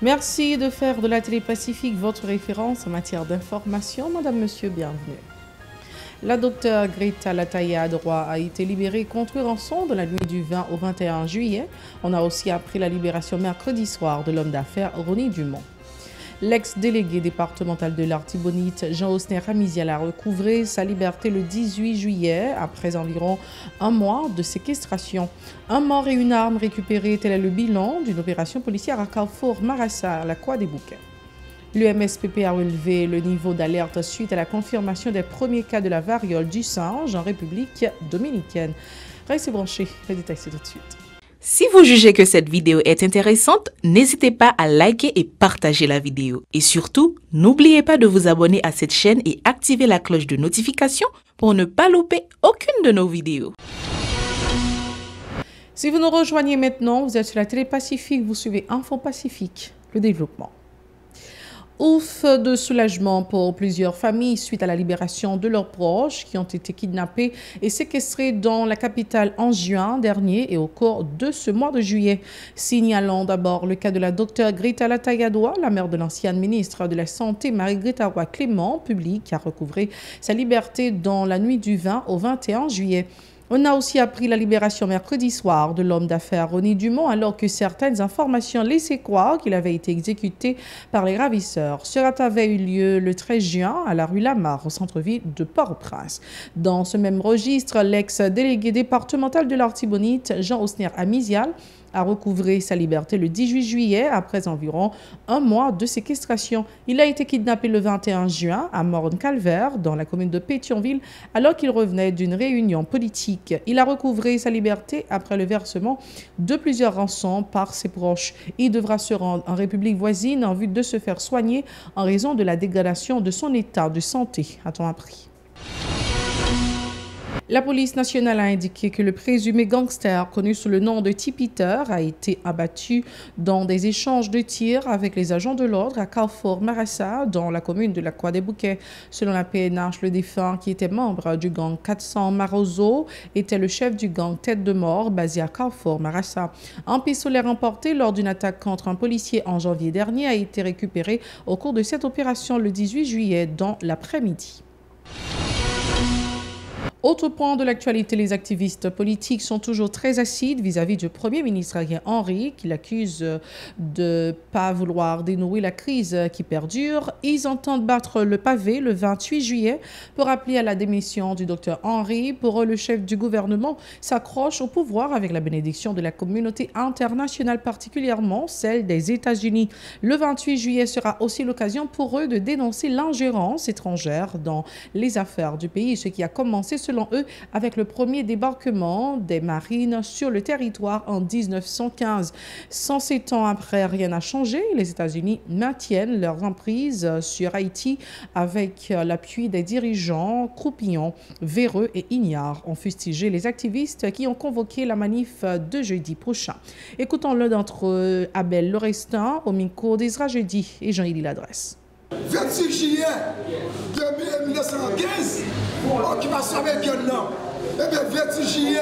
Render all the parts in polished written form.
Merci de faire de la Télé Pacifique votre référence en matière d'information. Madame, Monsieur, bienvenue. La docteure Greta Lataya-Adroit a été libérée contre rançon dans la nuit du 20 au 21 juillet. On a aussi appris la libération mercredi soir de l'homme d'affaires Ronnie Dumont. L'ex-délégué départemental de l'Artibonite, Jean-Osner Ramizial, a recouvré sa liberté le 18 juillet après environ un mois de séquestration. Un mort et une arme récupérées, tel est le bilan d'une opération policière à Carrefour Marassa, à la Croix des Bouquets. L'UMSPP a relevé le niveau d'alerte suite à la confirmation des premiers cas de la variole du singe en République dominicaine. Restez branchés, le détail c'est tout de suite. Si vous jugez que cette vidéo est intéressante, n'hésitez pas à liker et partager la vidéo. Et surtout, n'oubliez pas de vous abonner à cette chaîne et activer la cloche de notification pour ne pas louper aucune de nos vidéos. Si vous nous rejoignez maintenant, vous êtes sur la Télé Pacifique, vous suivez Info Pacifique, le développement. Ouf de soulagement pour plusieurs familles suite à la libération de leurs proches qui ont été kidnappés et séquestrés dans la capitale en juin dernier et au cours de ce mois de juillet. Signalons d'abord le cas de la docteure Greta Lataya-Adroit, la mère de l'ancienne ministre de la Santé Marie-Greta Roy-Clément, publique, qui a recouvré sa liberté dans la nuit du 20 au 21 juillet. On a aussi appris la libération mercredi soir de l'homme d'affaires Ronnie Dumont alors que certaines informations laissaient croire qu'il avait été exécuté par les ravisseurs. Ce rapt avait eu lieu le 13 juin à la rue Lamar au centre-ville de Port-au-Prince. Dans ce même registre, l'ex-délégué départemental de l'Artibonite, Jean-Osner Ramizial, a recouvré sa liberté le 18 juillet après environ un mois de séquestration. Il a été kidnappé le 21 juin à Morne-Calvaire, dans la commune de Pétionville, alors qu'il revenait d'une réunion politique. Il a recouvré sa liberté après le versement de plusieurs rançons par ses proches. Il devra se rendre en République voisine en vue de se faire soigner en raison de la dégradation de son état de santé, a-t-on appris. La police nationale a indiqué que le présumé gangster, connu sous le nom de T-Peter, a été abattu dans des échanges de tirs avec les agents de l'ordre à Carrefour Marassa, dans la commune de la Croix des Bouquets. Selon la PNH, le défunt, qui était membre du gang 400 Marozo, était le chef du gang Tête de Mort, basé à Carrefour Marassa. Un pistolet remporté lors d'une attaque contre un policier en janvier dernier a été récupéré au cours de cette opération le 18 juillet dans l'après-midi. Autre point de l'actualité, les activistes politiques sont toujours très acides vis-à-vis du Premier ministre Ariel Henry, qui l'accuse de ne pas vouloir dénouer la crise qui perdure. Ils entendent battre le pavé le 28 juillet pour appeler à la démission du docteur Henry. Pour eux, le chef du gouvernement s'accroche au pouvoir avec la bénédiction de la communauté internationale, particulièrement celle des États-Unis. Le 28 juillet sera aussi l'occasion pour eux de dénoncer l'ingérence étrangère dans les affaires du pays, ce qui a commencé selon eux avec le premier débarquement des marines sur le territoire en 1915. 107 ans après, rien n'a changé. Les États-Unis maintiennent leur emprise sur Haïti avec l'appui des dirigeants croupillons, véreux et ignares, ont fustigé les activistes qui ont convoqué la manif de jeudi prochain. Écoutons l'un d'entre eux, Abel Lorestin, au micro d'Isra Jeudi et Jean-Élie Ladresse. 26 juillet 1915, occupation américaine, non. Et bien 26 juillet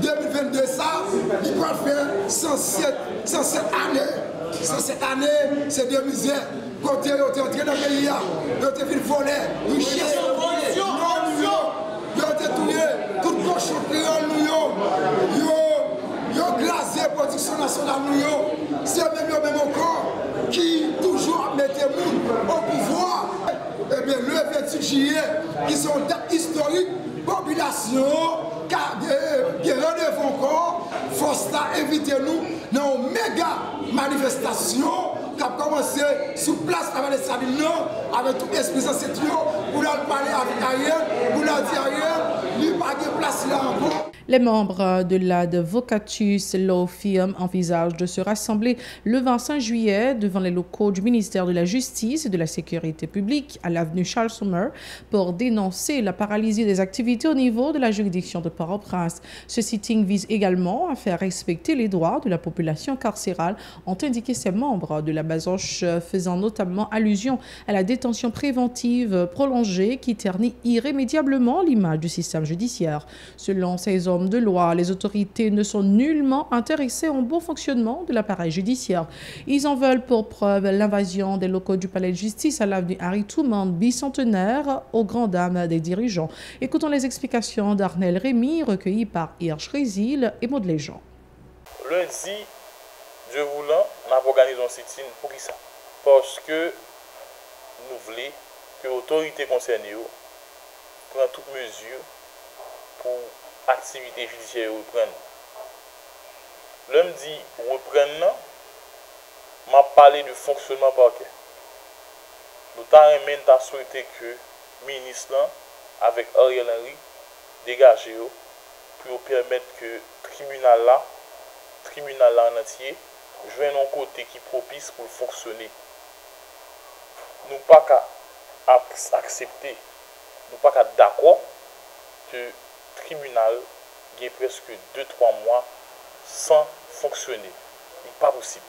2022, ça, il peut faire 107 années. 107 années, c'est de misère. Quand tu es entré dans le pays, tu es fait voler, richesse, tu es tué, tout le cochon créole, tu as glacé la production nationale, c'est même encore qui toujours mettait au pouvoir. Eh bien, le 28 juillet, qui sont des dates historiques, population, qui rendez-vous encore, force à inviter nous dans une méga manifestation qui a commencé sous place avec les Sabines, avec tout l'esprit sensible, pour leur parler avec Ariel, pour leur dire Ariel, il n'y a pas de place là encore. Les membres de l'Advocatus Law Firm envisagent de se rassembler le 25 juillet devant les locaux du ministère de la Justice et de la Sécurité publique à l'avenue Charles Sommer pour dénoncer la paralysie des activités au niveau de la juridiction de Port-au-Prince. Ce sitting vise également à faire respecter les droits de la population carcérale, ont indiqué ces membres de la Basoche, faisant notamment allusion à la détention préventive prolongée qui ternit irrémédiablement l'image du système judiciaire. Selon ces l'homme de loi, les autorités ne sont nullement intéressées au bon fonctionnement de l'appareil judiciaire. Ils en veulent pour preuve l'invasion des locaux du palais de justice à l'avenue Harry Truman, bicentenaire, aux grandes dames des dirigeants. Écoutons les explications d'Arnel Rémy, recueillies par Hirsch Résil et Maud Léjean. Lundi, Dieu voulant, on a organisé un sit-in pour qui ça? Parce que nous voulons que l'autorité concernée prenne toute mesure pour l'activité judiciaire reprendre. Lundi, reprendre, m'a parlé de fonctionnement parquet. Nous avons souhaité que le ministre, avec Ariel Henry, dégage pour permettre que le tribunal en entier joigne un côté qui est propice pour fonctionner. Nous ne pouvons pas accepter, nous ne pouvons pas d'accord que le tribunal ait presque 2-3 mois sans fonctionner. Ce n'est pas possible.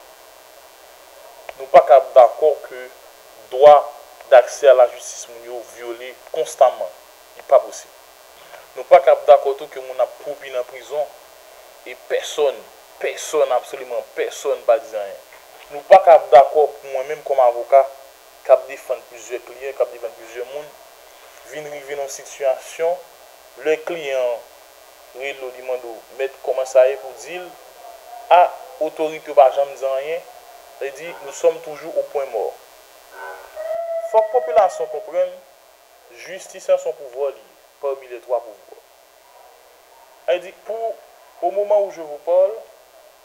Nous ne pouvons pas d'accord que le droit d'accès à la justice est violé constamment. Ce n'est pas possible. Nous ne pouvons pas d'accord que nous avons propre en prison et personne, absolument personne ne va dire rien. Nous ne pouvons pas d'accord pour moi-même comme avocat qui défend plusieurs clients, qui défend plusieurs monde, venir arriver dans une situation, le client demande mettre comment ça est pour dire à autorité pas jamais dire rien, il dit nous sommes toujours au point mort. Il faut que la population comprenne justice a son pouvoir lié parmi les 3 pouvoirs. Elle dit au moment où je vous parle,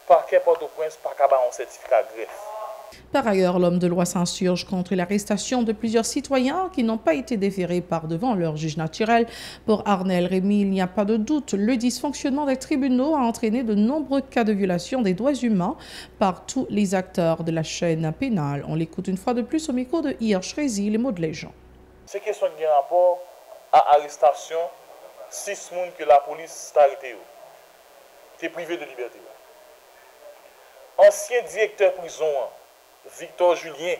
parquet Port-au-Prince pas qu'à un certificat greffe. Par ailleurs, l'homme de loi s'insurge contre l'arrestation de plusieurs citoyens qui n'ont pas été déférés par devant leur juge naturel. Pour Arnel Rémy, il n'y a pas de doute, le dysfonctionnement des tribunaux a entraîné de nombreux cas de violation des droits humains par tous les acteurs de la chaîne pénale. On l'écoute une fois de plus au micro de Hirsch Résil et Maud Léjean. C'est question qui a rapport à l'arrestation 6 personnes que la police a arrêté. Qui est privé de liberté. Ancien directeur prison, Victor Julien,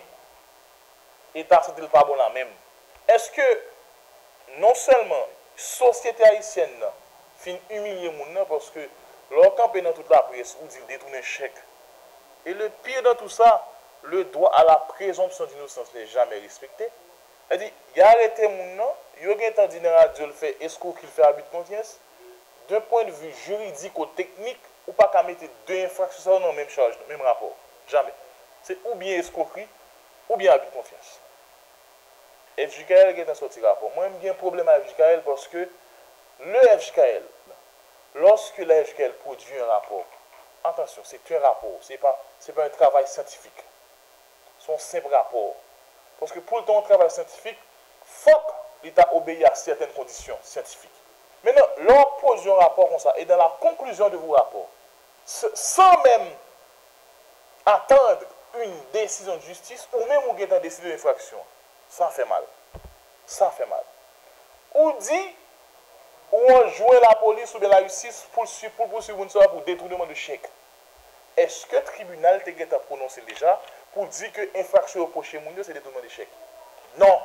État c'était pas bon là même. Est-ce que non seulement société haïtienne fin humilier moun nan parce que leur campé dans toute la presse ou dit détourner chèque. Et le pire dans tout ça, le droit à la présomption d'innocence n'est jamais respecté. Elle dit, il a arrêté moun nan, il a entendu dans la radio le fait escroc qu'il fait abus de confiance. D'un point de vue juridique ou technique, ou pas qu'à mettre 2 infractions dans la même charge, dans le même rapport. Jamais. C'est ou bien escroquerie, ou bien abus de confiance. Et FJKL est sorti rapport. Moi, j'ai un problème avec FJKL parce que le FJKL, lorsque la FJKL produit un rapport, attention, c'est un rapport, ce n'est pas un travail scientifique. C'est un simple rapport. Parce que pour ton travail scientifique, il faut que l'État obéisse à certaines conditions scientifiques. Maintenant, l'on pose un rapport comme ça, et dans la conclusion de vos rapports, sans même attendre une décision de justice, ou même ou une décision d'infraction, ça fait mal. Ça fait mal. Ou dit, ou on joue la police ou bien la justice pour poursuivre une soirée pour détournement de chèque. Est-ce que le tribunal t'a prononcé déjà pour dire que l'infraction au prochain monde, c'est détournement de chèque? Non.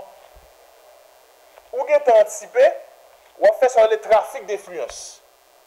Ou t'a anticipé, ou on fait ça le trafic d'influence.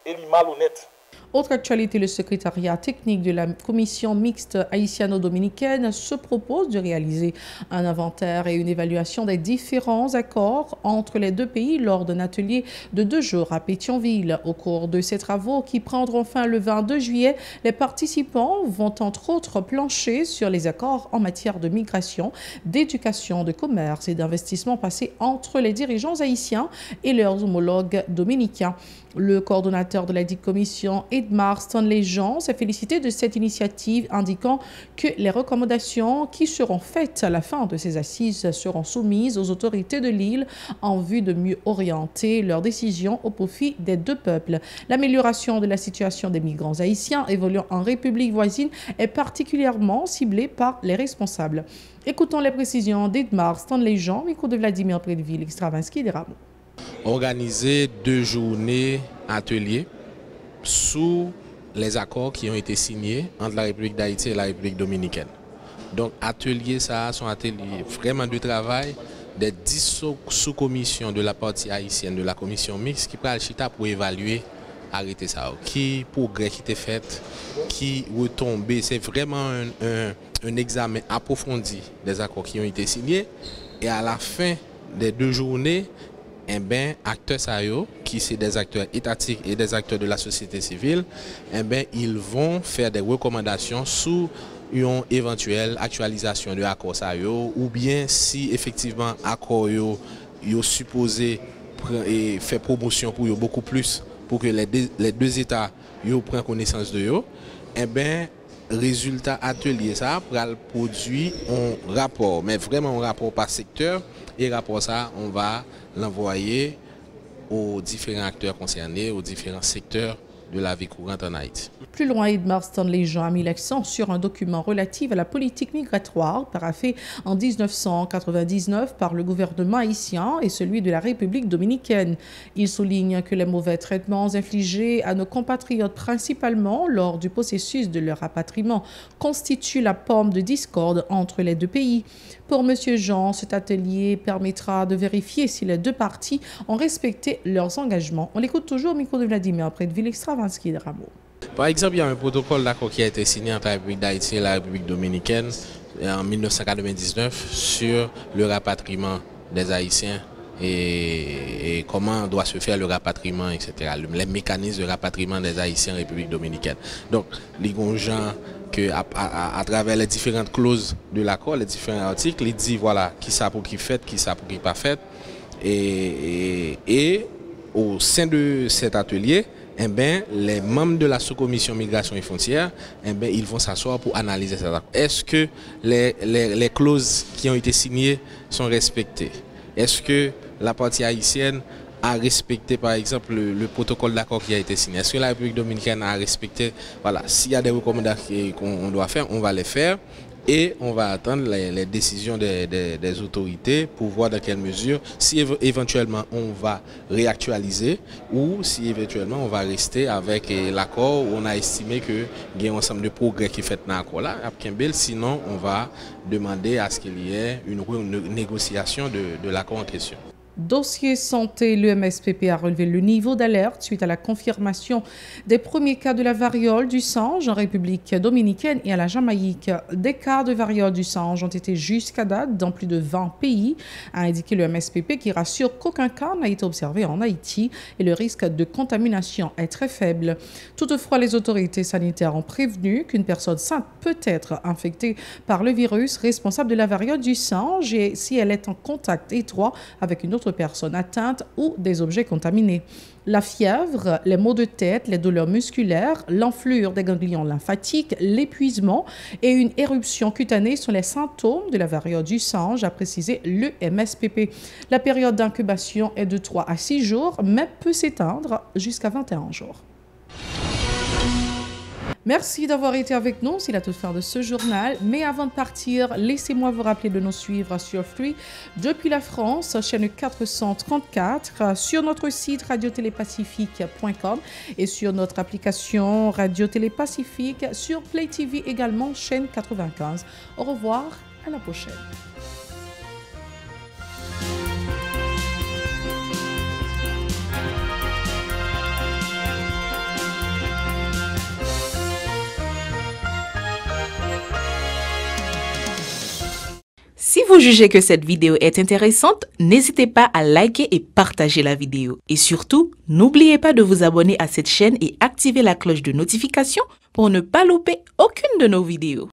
Et il est malhonnête. Autre actualité, le secrétariat technique de la commission mixte haïtiano-dominicaine se propose de réaliser un inventaire et une évaluation des différents accords entre les 2 pays lors d'un atelier de 2 jours à Pétionville. Au cours de ces travaux qui prendront fin le 22 juillet, les participants vont entre autres plancher sur les accords en matière de migration, d'éducation, de commerce et d'investissement passés entre les dirigeants haïtiens et leurs homologues dominicains. Le coordonnateur de la dite commission, Edmar Stanley-Jean, s'est félicité de cette initiative, indiquant que les recommandations qui seront faites à la fin de ces assises seront soumises aux autorités de l'île en vue de mieux orienter leurs décisions au profit des 2 peuples. L'amélioration de la situation des migrants haïtiens évoluant en République voisine est particulièrement ciblée par les responsables. Écoutons les précisions d'Edmar Stanley-Jean, micro de Vladimir Prédeville, Extravinsky des Rameaux. Organiser 2 journées ateliers sous les accords qui ont été signés entre la République d'Haïti et la République dominicaine. Donc ateliers, ça sont ateliers vraiment de travail des 10 sous-commissions de la partie haïtienne de la commission mixte qui prend le chita pour évaluer arrêté ça? Qui progrès qui était fait, qui retombé? C'est vraiment un examen approfondi des accords qui ont été signés. Et à la fin des 2 journées, eh ben, acteurs qui sont des acteurs étatiques et des acteurs de la société civile, eh ben, ils vont faire des recommandations sur une éventuelle actualisation de l'accord ou bien si effectivement l'accord est supposé faire promotion pour beaucoup plus pour que les deux États prennent connaissance de eux, eh ben, résultat atelier ça pour produire un rapport, mais vraiment un rapport par secteur, et rapport ça on va l'envoyer aux différents acteurs concernés, aux différents secteurs de la vie courante en Haïti. Plus loin, Edmar Stanley Jean a mis l'accent sur un document relatif à la politique migratoire paraphé en 1999 par le gouvernement haïtien et celui de la République dominicaine. Il souligne que les mauvais traitements infligés à nos compatriotes, principalement lors du processus de leur rapatriement, constituent la pomme de discorde entre les deux pays. Pour M. Jean, cet atelier permettra de vérifier si les deux parties ont respecté leurs engagements. On l'écoute toujours au micro de Vladimir Prédeville, Extravanski de Rameau. Par exemple, il y a un protocole d'accord qui a été signé entre la République d'Haïti et la République dominicaine en 1999 sur le rapatriement des Haïtiens et comment doit se faire le rapatriement, etc. Les mécanismes de rapatriement des Haïtiens en République dominicaine. Donc, les gens que à travers les différentes clauses de l'accord, les différents articles, il dit voilà qui ça pour qui fait, qui ça pour qui pas fait. Et au sein de cet atelier, eh ben, les membres de la sous-commission migration et frontières, eh ben, ils vont s'asseoir pour analyser cet accord. Est-ce que les clauses qui ont été signées sont respectées? Est-ce que la partie haïtienne a respecté, par exemple, le protocole d'accord qui a été signé? Est-ce que la République dominicaine a respecté? Voilà, s'il y a des recommandations qu'on doit faire, on va les faire. Et on va attendre les décisions des autorités pour voir dans quelle mesure, si éventuellement on va réactualiser ou si éventuellement on va rester avec l'accord où on a estimé qu'il y a un ensemble de progrès qui est fait dans l'accord là. Sinon, on va demander à ce qu'il y ait une négociation de l'accord en question. Dossier santé, le MSPP a relevé le niveau d'alerte suite à la confirmation des premiers cas de la variole du singe en République dominicaine et à la Jamaïque. Des cas de variole du singe ont été jusqu'à date dans plus de 20 pays, a indiqué le MSPP qui rassure qu'aucun cas n'a été observé en Haïti et le risque de contamination est très faible. Toutefois, les autorités sanitaires ont prévenu qu'une personne saine peut être infectée par le virus responsable de la variole du singe et si elle est en contact étroit avec une autre personne atteinte ou des objets contaminés. La fièvre, les maux de tête, les douleurs musculaires, l'enflure des ganglions lymphatiques, l'épuisement et une éruption cutanée sont les symptômes de la variole du singe, a précisé le MSPP. La période d'incubation est de 3 à 6 jours, mais peut s'éteindre jusqu'à 21 jours. Merci d'avoir été avec nous, c'est la toute fin de ce journal. Mais avant de partir, laissez-moi vous rappeler de nous suivre sur Free depuis la France, chaîne 434, sur notre site radiotélépacifique.com et sur notre application Radio Télé Pacifique, sur Play TV également, chaîne 95. Au revoir, à la prochaine. Si vous jugez que cette vidéo est intéressante, n'hésitez pas à liker et partager la vidéo. Et surtout, n'oubliez pas de vous abonner à cette chaîne et activer la cloche de notification pour ne pas louper aucune de nos vidéos.